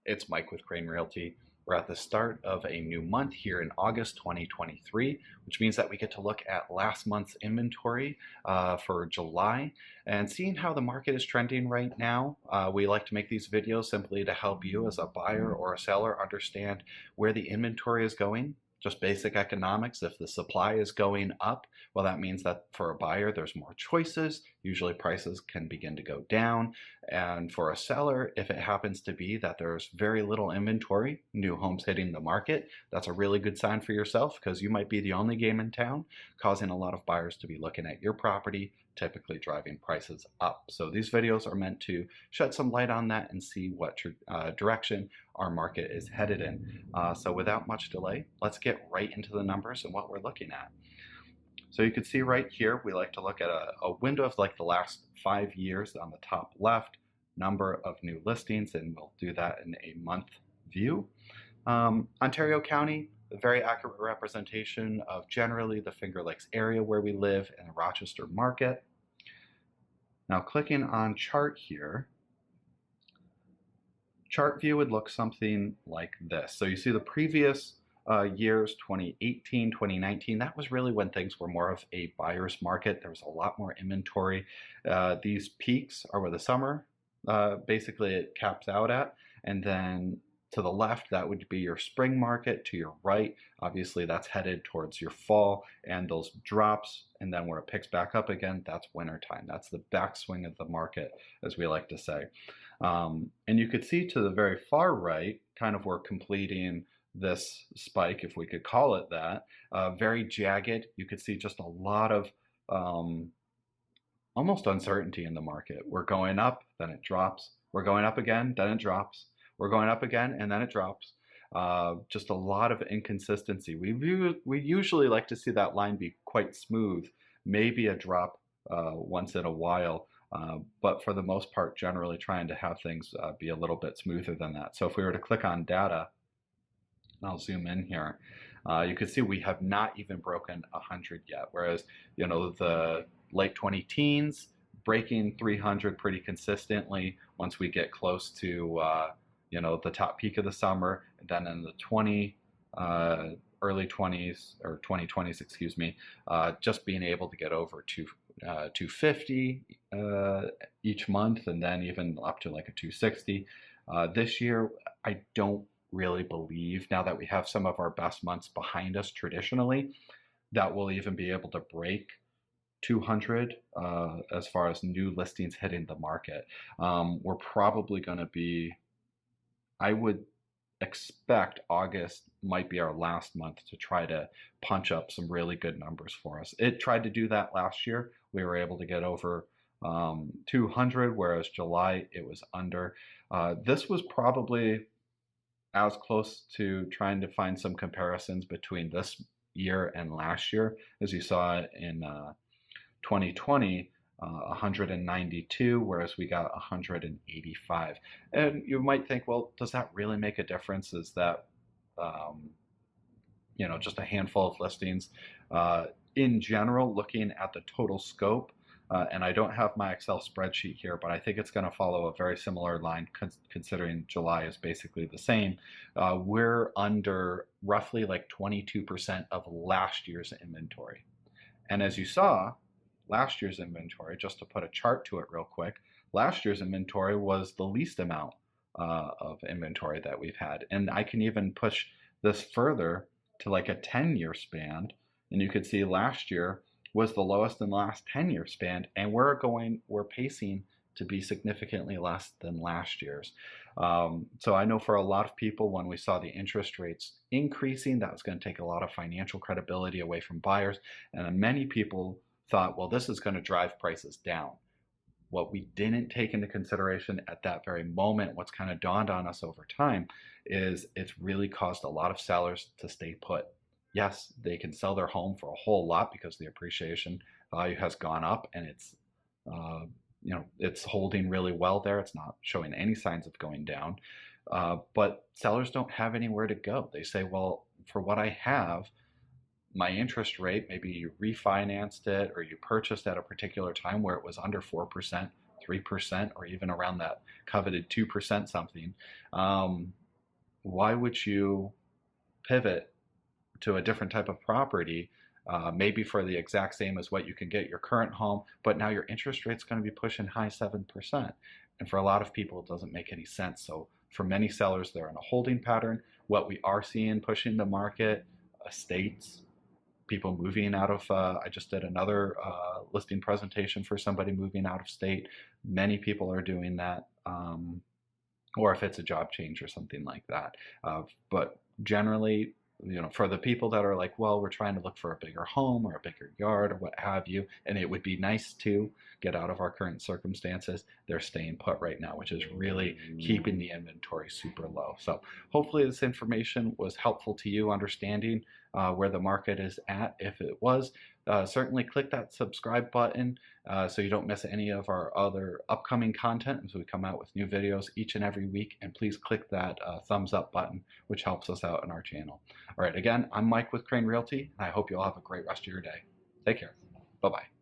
It's Mike with Crane Realty. We're at the start of a new month here in August 2023, which means that we get to look at last month's inventory for July and seeing how the market is trending right now. We like to make these videos simply to help you as a buyer or a seller understand where the inventory is going. Just basic economics. If the supply is going up, well, that means that for a buyer, there's more choices. Usually prices can begin to go down. And for a seller, if it happens to be that there's very little inventory, new homes hitting the market, that's a really good sign for yourself because you might be the only game in town, causing a lot of buyers to be looking at your property, typically driving prices up. So these videos are meant to shed some light on that and see what direction our market is headed in. So without much delay, let's get right into the numbers and what we're looking at. So you can see right here, we like to look at a window of like the last 5 years on the top left, number of new listings, and we'll do that in a month view. Ontario County, a very accurate representation of generally the Finger Lakes area where we live in the Rochester market. Now clicking on chart here, chart view would look something like this. So you see the previous years, 2018, 2019, that was really when things were more of a buyer's market. There was a lot more inventory. These peaks are where the summer basically it caps out at. And then to the left, that would be your spring market. To your right, obviously that's headed towards your fall and those drops. And then where it picks back up again, that's winter time. That's the backswing of the market, as we like to say. And you could see to the very far right, kind of we're completing this spike, if we could call it that, very jagged. You could see just a lot of almost uncertainty in the market. We're going up, then it drops. We're going up again, then it drops. We're going up again, and then it drops. Just a lot of inconsistency. We usually like to see that line be quite smooth, maybe a drop once in a while, but for the most part, generally trying to have things be a little bit smoother than that. So if we were to click on data, I'll zoom in here. You can see we have not even broken 100 yet, whereas the late 20-teens breaking 300 pretty consistently. Once we get close to the top peak of the summer, and then in the early 20s or 2020s, excuse me, just being able to get over to 250 each month, and then even up to like a 260. This year, I don't really believe, now that we have some of our best months behind us traditionally, that we'll even be able to break 200 as far as new listings hitting the market. We're probably going to be, I would expect August might be our last month to try to punch up some really good numbers for us. It tried to do that last year. We were able to get over 200, whereas July it was under. This was probably as close to trying to find some comparisons between this year and last year. As you saw in 2020, 192, whereas we got 185. And you might think, well, does that really make a difference? Is that, just a handful of listings? In general, looking at the total scope, and I don't have my Excel spreadsheet here, but I think it's going to follow a very similar line considering July is basically the same. We're under roughly like 22% of last year's inventory. And as you saw, last year's inventory, just to put a chart to it real quick, last year's inventory was the least amount of inventory that we've had. And I can even push this further to like a 10-year span. And you could see last year was the lowest in the last 10-year span, and we're pacing to be significantly less than last year's. So I know for a lot of people, when we saw the interest rates increasing, that was going to take a lot of financial credibility away from buyers, and many people thought, well, this is going to drive prices down. What we didn't take into consideration at that very moment, what's kind of dawned on us over time, is it's really caused a lot of sellers to stay put. Yes, they can sell their home for a whole lot because the appreciation value has gone up, and it's holding really well there. It's not showing any signs of going down. But sellers don't have anywhere to go. They say, well, for what I have, my interest rate, maybe you refinanced it or you purchased at a particular time where it was under 4%, 3% or even around that coveted 2% something, why would you pivot to a different type of property, maybe for the exact same as what you can get your current home, but now your interest rate's going to be pushing high 7%. And for a lot of people, it doesn't make any sense. So for many sellers, they're in a holding pattern. What we are seeing pushing the market, estates, people moving out of, I just did another listing presentation for somebody moving out of state. Many people are doing that. Or if it's a job change or something like that. But generally, for the people that are like, well, we're trying to look for a bigger home or a bigger yard or what have you, and it would be nice to get out of our current circumstances, they're staying put right now, which is really keeping the inventory super low. So hopefully this information was helpful to you understanding where the market is at. If it was, certainly click that subscribe button so you don't miss any of our other upcoming content as we come out with new videos each and every week. And please click that thumbs up button, which helps us out in our channel. All right, again, I'm Mike with Crane Realty, and I hope you all have a great rest of your day. Take care. Bye-bye.